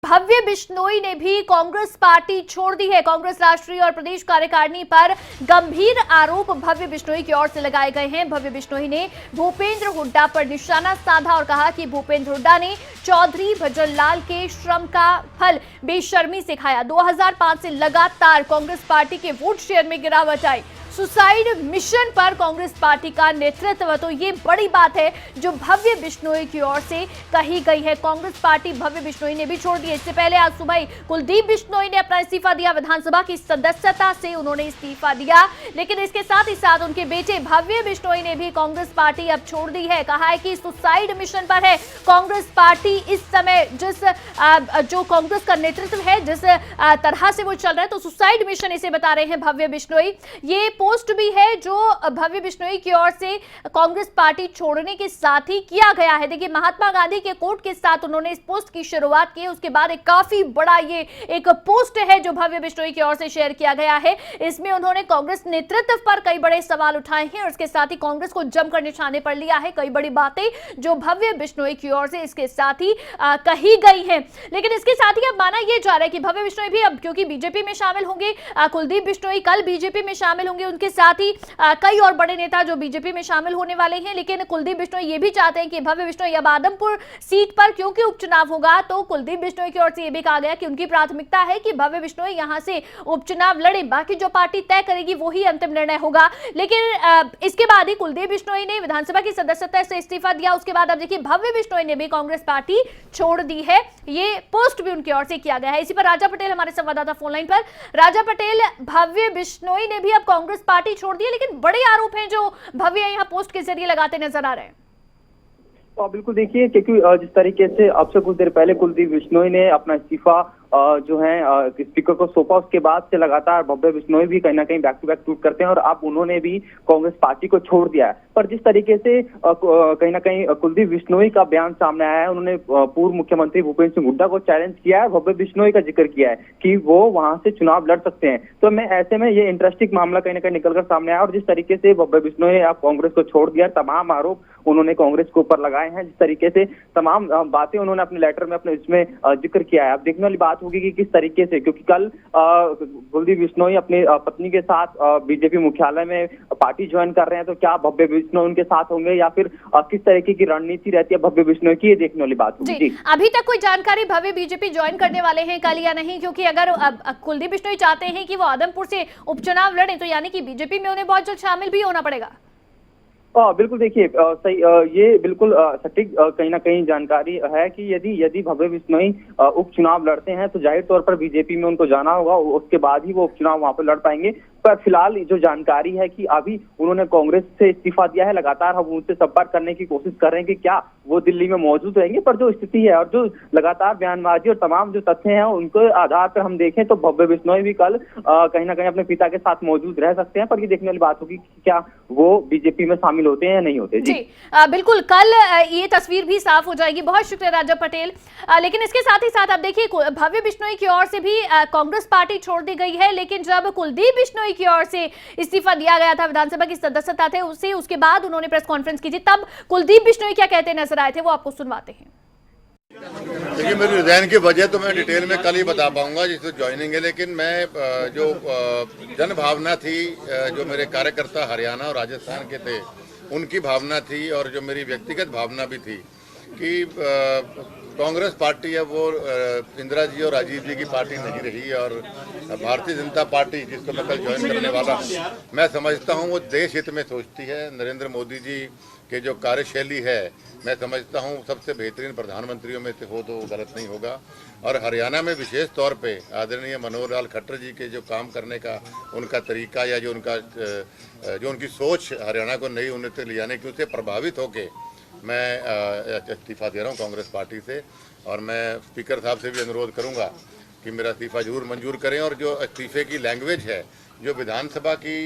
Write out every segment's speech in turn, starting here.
भव्य बिश्नोई ने भी कांग्रेस पार्टी छोड़ दी है। कांग्रेस राष्ट्रीय और प्रदेश कार्यकारिणी पर गंभीर आरोप भव्य बिश्नोई की ओर से लगाए गए हैं। भव्य बिश्नोई ने भूपेंद्र हुड्डा पर निशाना साधा और कहा कि भूपेंद्र हुड्डा ने चौधरी भजनलाल के श्रम का फल बेशर्मी से खाया। 2005 से लगातार कांग्रेस पार्टी के वोट शेयर में गिरावट आई। सुसाइड मिशन पर कांग्रेस पार्टी का नेतृत्व, तो ये बड़ी बात है जो भव्य बिश्नोई की ओर से कही गई है। कांग्रेस पार्टी भव्य बिश्नोई ने भी छोड़ दी है। इससे पहले आज सुबह कुलदीप बिश्नोई ने अपना इस्तीफा दिया। विधानसभा की सदस्यता से उन्होंने इस्तीफा दिया, लेकिन इसके साथ ही साथ उनके बेटे भव्य बिश्नोई ने भी कांग्रेस पार्टी अब छोड़ दी है। कहा है कि सुसाइड मिशन पर है कांग्रेस पार्टी। इस समय जिस जो कांग्रेस का नेतृत्व है, जिस तरह से वो चल रहा है, तो सुसाइड मिशन इसे बता रहे हैं भव्य बिश्नोई। ये पोस्ट भी है जो भव्य बिश्नोई की ओर से कांग्रेस पार्टी छोड़ने के साथ ही किया गया है। देखिए, महात्मा गांधी के कोट के साथ उन्होंने इस पोस्ट की शुरुआत की। उसके बाद एक काफी बड़ा ये एक पोस्ट है जो भव्य बिश्नोई की ओर से शेयर किया गया है। इसमें उन्होंने कांग्रेस नेतृत्व पर कई बड़े सवाल उठाए हैं और इसके साथ ही कांग्रेस को जमकर निशाने पर लिया है। कई बड़ी बातें जो भव्य बिश्नोई की ओर से इसके साथ ही कही गई हैं। लेकिन इसके साथ ही अब माना यह जा रहा है कि भव्य बिश्नोई भी अब क्योंकि बीजेपी में शामिल होंगे, कुलदीप बिश्नोई कल बीजेपी में शामिल होंगे, उनके साथ ही कई और बड़े नेता जो बीजेपी में शामिल होने वाले हैं। लेकिन कुलदीप बिश्नोई ये भी चाहते हैं कि भव्य बिश्नोई अब आदमपुर सीट पर क्योंकि उपचुनाव होगा, तो कुलदीप बिश्नोई की ओर से यह भी कहा गया कि उनकी प्राथमिकता है कि भव्य बिश्नोई यहां से उपचुनाव लड़े। बाकी जो पार्टी तय करेगी वही अंतिम निर्णय होगा। लेकिन इसके बाद ही कुलदीप बिश्नोई ने विधानसभा की सदस्यता से इस्तीफा दिया। उसके बाद अब देखिए भव्य बिश्नोई ने भी कांग्रेस पार्टी छोड़ दी है। ये पोस्ट भी उनकी ओर से किया गया है। इसी पर राजा पटेल हमारे संवाददाता फोन लाइन पर। राजा पटेल, भव्य बिश्नोई ने भी अब कांग्रेस पार्टी छोड़ दी है, लेकिन बड़े आरोप हैं जो भव्य यहाँ पोस्ट के जरिए लगाते नजर आ रहे हैं। बिल्कुल, देखिए, क्योंकि जिस तरीके से अब से कुछ देर पहले कुलदीप बिश्नोई ने अपना इस्तीफा जो है स्पीकर को सौंपा, उसके बाद से लगातार भव्य बिश्नोई भी कहीं ना कहीं बैक टू बैक ट्वीट करते हैं और अब उन्होंने भी कांग्रेस पार्टी को छोड़ दिया है। पर जिस तरीके से कहीं ना कहीं कुलदीप बिश्नोई का बयान सामने आया है, उन्होंने पूर्व मुख्यमंत्री भूपेंद्र सिंह हुड्डा को चैलेंज किया है, भव्य बिश्नोई का जिक्र किया है कि वो वहां से चुनाव लड़ सकते हैं। तो मैं ऐसे में ये इंटरेस्टिंग मामला कहीं ना कहीं निकलकर सामने आया और जिस तरीके से भव्य बिश्नोई अब कांग्रेस को छोड़ दिया, तमाम आरोप उन्होंने कांग्रेस के ऊपर लगाए हैं। जिस तरीके से तमाम बातें उन्होंने अपने लेटर में अपने इसमें जिक्र किया है। अब देखने वाली बात होगी कि किस तरीके से, क्योंकि कल कुलदीप बिश्नोई अपनी पत्नी के साथ बीजेपी मुख्यालय में पार्टी ज्वाइन कर रहे हैं, तो क्या भव्य बिश्नोई उनके साथ होंगे या फिर किस तरीके की रणनीति रहती है भव्य बिश्नोई की, ये देखने वाली बात होगी। जी, अभी तक कोई जानकारी भव्य बीजेपी ज्वाइन करने वाले हैं कल या नहीं? क्योंकि अगर कुलदीप बिश्नोई चाहते हैं कि वो आदमपुर से उपचुनाव लड़े, तो यानी कि बीजेपी में उन्हें बहुत जल्द शामिल भी होना पड़ेगा। बिल्कुल, देखिए, सही, ये बिल्कुल सटीक कहीं ना कहीं जानकारी है कि यदि भव्य बिश्नोई उपचुनाव लड़ते हैं तो जाहिर तौर पर बीजेपी में उनको जाना होगा, उसके बाद ही वो उपचुनाव वहां पर लड़ पाएंगे। पर फिलहाल जो जानकारी है कि अभी उन्होंने कांग्रेस से इस्तीफा दिया है, लगातार हम उनसे संपर्क करने की कोशिश कर रहे हैं कि क्या वो दिल्ली में मौजूद रहेंगे। पर जो स्थिति है और जो लगातार बयानबाजी और तमाम जो तथ्य हैं उनके आधार पर हम देखें तो भव्य बिश्नोई भी कल कहीं ना कहीं अपने पिता के साथ मौजूद रह सकते हैं। पर ये देखने वाली बात होगी कि क्या वो बीजेपी में शामिल होते हैं या नहीं होते। जी, बिल्कुल, कल ये तस्वीर भी साफ हो जाएगी। बहुत शुक्रिया राजा पटेल। लेकिन इसके साथ ही साथ अब देखिए भव्य बिश्नोई की ओर से भी कांग्रेस पार्टी छोड़ दी गई है, लेकिन जब कुलदीप बिश्नोई की ओर से इस्तीफा दिया गया था, विधानसभा की सदस्यता थे उसके बाद उन्होंने प्रेस कॉन्फ्रेंस की थी, तब कुलदीप बिश्नोई क्या कहते नजर आए थे, वो आपको सुनवाते हैं। देखिए, मेरी रिजाइन की वजह तो मैं डिटेल में कल ही बता पाऊंगा जिससे ज्वाइनिंग है, लेकिन मैं जो जन भावना थी, जो मेरे कार्यकर्ता हरियाणा और राजस्थान के थे उनकी भावना थी और जो मेरी व्यक्तिगत भावना भी थी कि कांग्रेस पार्टी है वो इंदिरा जी और राजीव जी की पार्टी नहीं रही और भारतीय जनता पार्टी जिसको मैं कल ज्वाइन करने वाला हूँ, मैं समझता हूँ वो देश हित में सोचती है। नरेंद्र मोदी जी के जो कार्यशैली है, मैं समझता हूँ सबसे बेहतरीन प्रधानमंत्रियों में से हो तो गलत नहीं होगा। और हरियाणा में विशेष तौर पे आदरणीय मनोहर लाल खट्टर जी के जो काम करने का उनका तरीका या जो उनकी सोच हरियाणा को नई उन्नति ले जाने की, उससे प्रभावित होकर मैं इस्तीफा दे रहा हूँ कांग्रेस पार्टी से। और मैं स्पीकर साहब से भी अनुरोध करूँगा कि मेरा इस्तीफा जरूर मंजूर करें। और जो इस्तीफे की लैंग्वेज है, जो विधानसभा की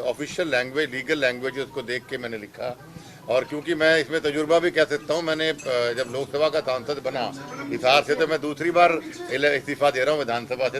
ऑफिशियल लैंग्वेज, लीगल लैंग्वेज, उसको देख के मैंने लिखा। और क्योंकि मैं इसमें तजुर्बा भी कह सकता हूँ, मैंने जब लोकसभा का सांसद बना हिसार से, तो मैं दूसरी बार इस्तीफा दे रहा हूँ विधानसभा से।